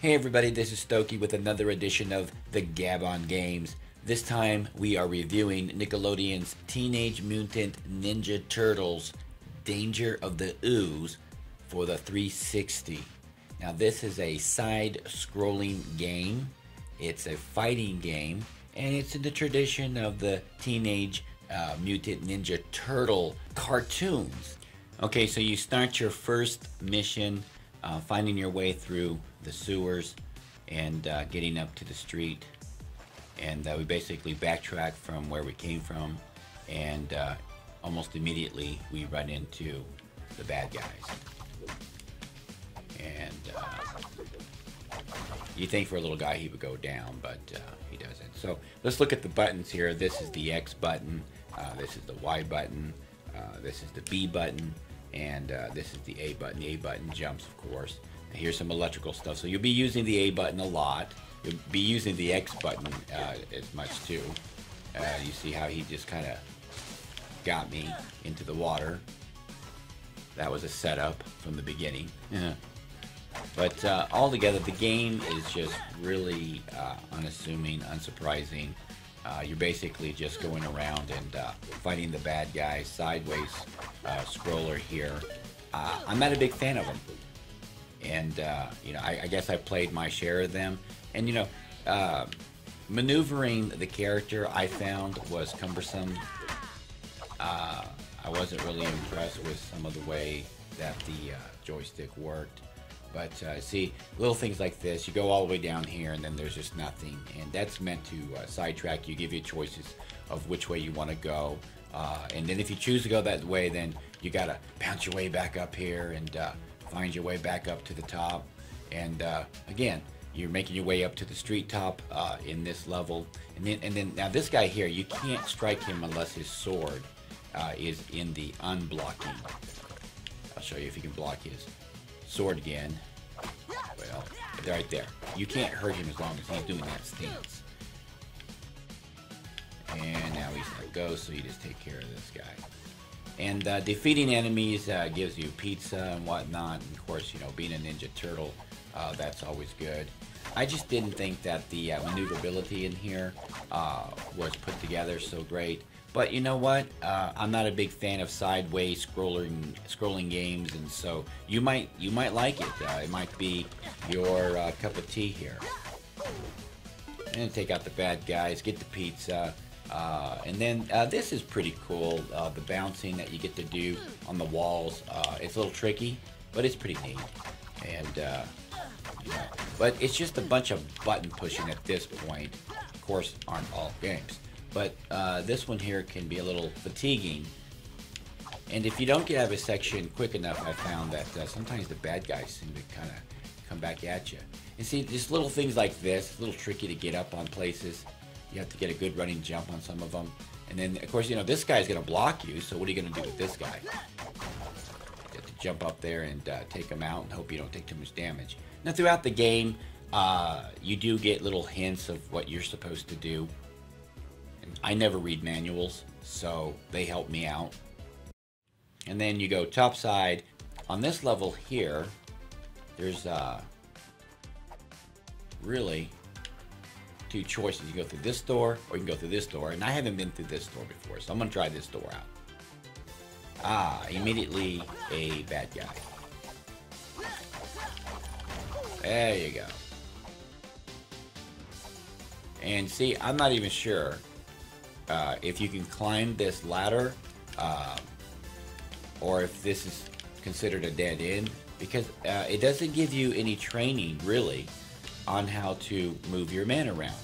Hey everybody, this is Stowky with another edition of the Gabon Games. This time we are reviewing Nickelodeon's Teenage Mutant Ninja Turtles Danger of the Ooze for the 360. Now this is a side-scrolling game. It's a fighting game, and it's in the tradition of the Teenage Mutant Ninja Turtle cartoons. Okay, so you start your first mission finding your way through the sewers and getting up to the street, and we basically backtrack from where we came from, and almost immediately we run into the bad guys. And you think for a little guy he would go down, but he doesn't. So let's look at the buttons here. This is the X button, this is the Y button, this is the B button, and this is the A button. The A button jumps, of course. And here's some electrical stuff. So you'll be using the A button a lot. You'll be using the X button as much too. You see how he just kind of got me into the water. That was a setup from the beginning. But altogether, the game is just really unassuming, unsurprising. You're basically just going around and fighting the bad guys. Sideways scroller here. I'm not a big fan of them, and you know, I guess I played my share of them. And you know, maneuvering the character I found was cumbersome. I wasn't really impressed with some of the way that the joystick worked. But see, little things like this, you go all the way down here and then there's just nothing, and that's meant to sidetrack you, give you choices of which way you want to go, and then if you choose to go that way, then you gotta bounce your way back up here and find your way back up to the top, and again, you're making your way up to the street top in this level, and then now this guy here, you can't strike him unless his sword is in the unblocking. I'll show you if you can block his sword again. Well, right there. You can't hurt him as long as he's doing that stance. And now he's let go, so you just take care of this guy. And defeating enemies gives you pizza and whatnot. And of course, you know, being a Ninja Turtle, that's always good. I just didn't think that the maneuverability in here was put together so great. But you know what? I'm not a big fan of sideways scrolling games, and so you might like it. It might be your cup of tea here. And take out the bad guys, get the pizza, and then this is pretty cool. The bouncing that you get to do on the walls. It's a little tricky, but it's pretty neat. And you know, but it's just a bunch of button pushing at this point. Of course, aren't all games. But this one here can be a little fatiguing, and if you don't get out of a section quick enough, I found that sometimes the bad guys seem to kind of come back at you. And see, just little things like this, it's a little tricky to get up on places. You have to get a good running jump on some of them, and then of course, you know, this guy's gonna block you, so what are you gonna do with this guy? You have to jump up there and take him out and hope you don't take too much damage. Now throughout the game, you do get little hints of what you're supposed to do. I never read manuals, so they help me out. And then you go topside. On this level here, there's really two choices. You go through this door, or you can go through this door. And I haven't been through this door before, so I'm going to try this door out. Immediately a bad guy. There you go. And see, I'm not even sure if you can climb this ladder, or if this is considered a dead end, because it doesn't give you any training really on how to move your man around.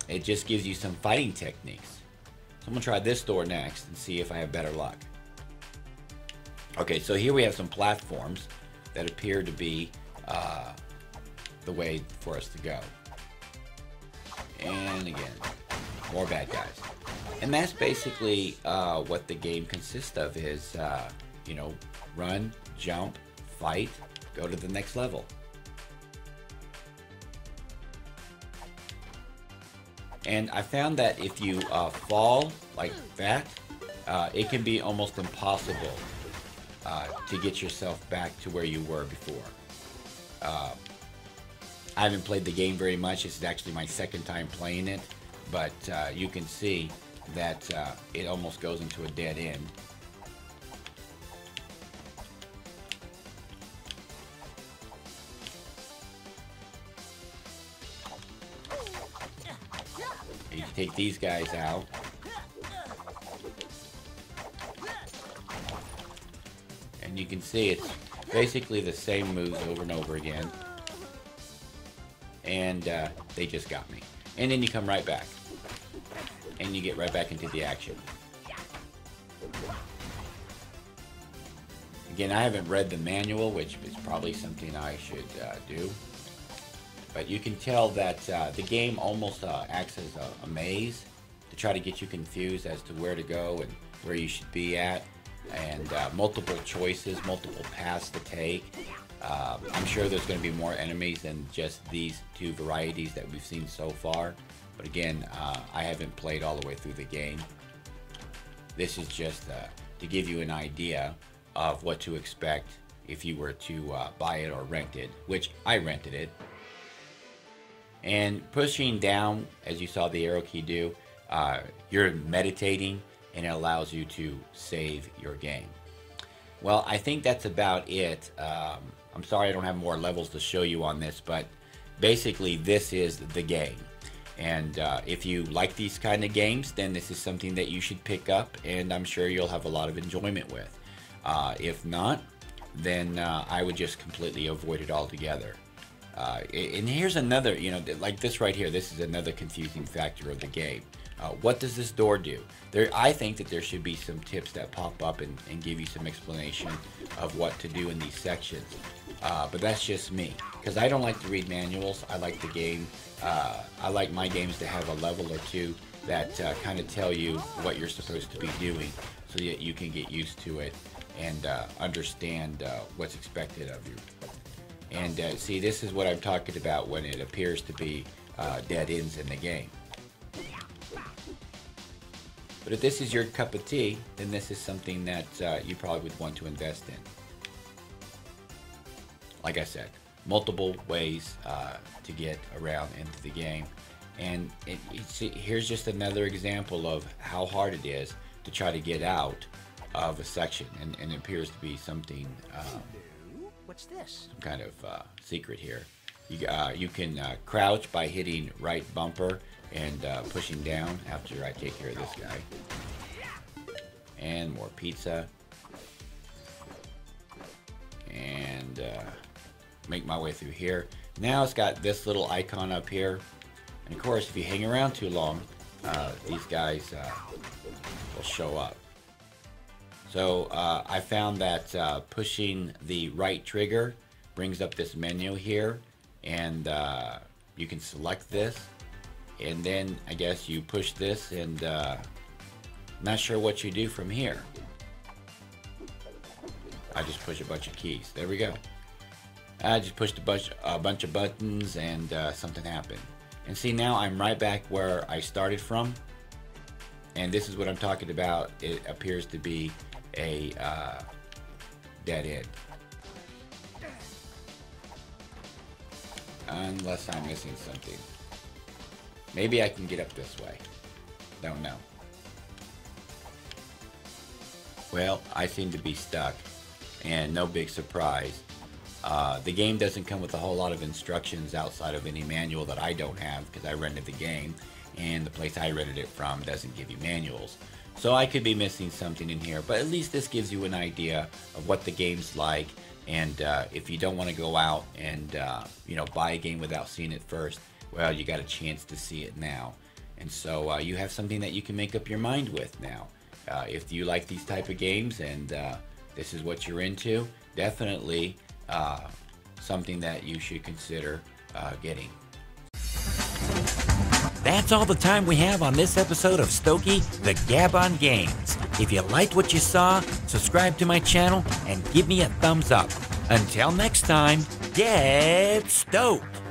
It just gives you some fighting techniques. So I'm gonna try this door next and see if I have better luck. Okay, so here we have some platforms that appear to be the way for us to go. And again, more bad guys. And that's basically what the game consists of is, you know, run, jump, fight, go to the next level. And I found that if you fall like that, it can be almost impossible to get yourself back to where you were before. I haven't played the game very much. This is actually my second time playing it, but you can see that it almost goes into a dead end. You take these guys out. And you can see it's basically the same moves over and over again. And they just got me. And then you come right back. And you get right back into the action. Again, I haven't read the manual, which is probably something I should do. But you can tell that the game almost acts as a maze to try to get you confused as to where to go and where you should be at. And multiple choices, multiple paths to take. I'm sure there's going to be more enemies than just these two varieties that we've seen so far. But again, I haven't played all the way through the game. This is just to give you an idea of what to expect if you were to buy it or rent it, which I rented it. And pushing down, as you saw the arrow key do, you're meditating and it allows you to save your game. Well, I think that's about it. I'm sorry I don't have more levels to show you on this, but basically this is the game. And if you like these kind of games, then this is something that you should pick up, and I'm sure you'll have a lot of enjoyment with. If not, then I would just completely avoid it altogether. And here's another, you know, like this right here, this is another confusing factor of the game. What does this door do? I think that there should be some tips that pop up and give you some explanation of what to do in these sections. But that's just me, because I don't like to read manuals. I like the game. I like my games to have a level or two that kind of tell you what you're supposed to be doing so that you can get used to it and understand what's expected of you. And see, this is what I'm talking about when it appears to be dead ends in the game. But if this is your cup of tea, then this is something that you probably would want to invest in. Like I said, multiple ways to get around into the game. And here's just another example of how hard it is to try to get out of a section. And it appears to be something, what's this? Some kind of secret here. You can crouch by hitting right bumper and pushing down after I take care of this guy. And more pizza. And make my way through here. Now it's got this little icon up here. And of course, if you hang around too long, these guys will show up. So I found that pushing the right trigger brings up this menu here. And you can select this. And then I guess you push this, and not sure what you do from here. I just push a bunch of keys. There we go. I just pushed a bunch of buttons, and something happened. And see, now I'm right back where I started from. And this is what I'm talking about. It appears to be a dead end. Unless I'm missing something. Maybe I can get up this way. Don't know. Well, I seem to be stuck. And no big surprise. The game doesn't come with a whole lot of instructions outside of any manual that I don't have, because I rented the game. And the place I rented it from doesn't give you manuals. So I could be missing something in here. But at least this gives you an idea of what the game's like. And if you don't want to go out and you know, buy a game without seeing it first, well, you got a chance to see it now. And so you have something that you can make up your mind with now. If you like these type of games and this is what you're into, definitely something that you should consider getting. That's all the time we have on this episode of Stowky, the Gab-on Games. If you liked what you saw, subscribe to my channel and give me a thumbs up. Until next time, get stoked!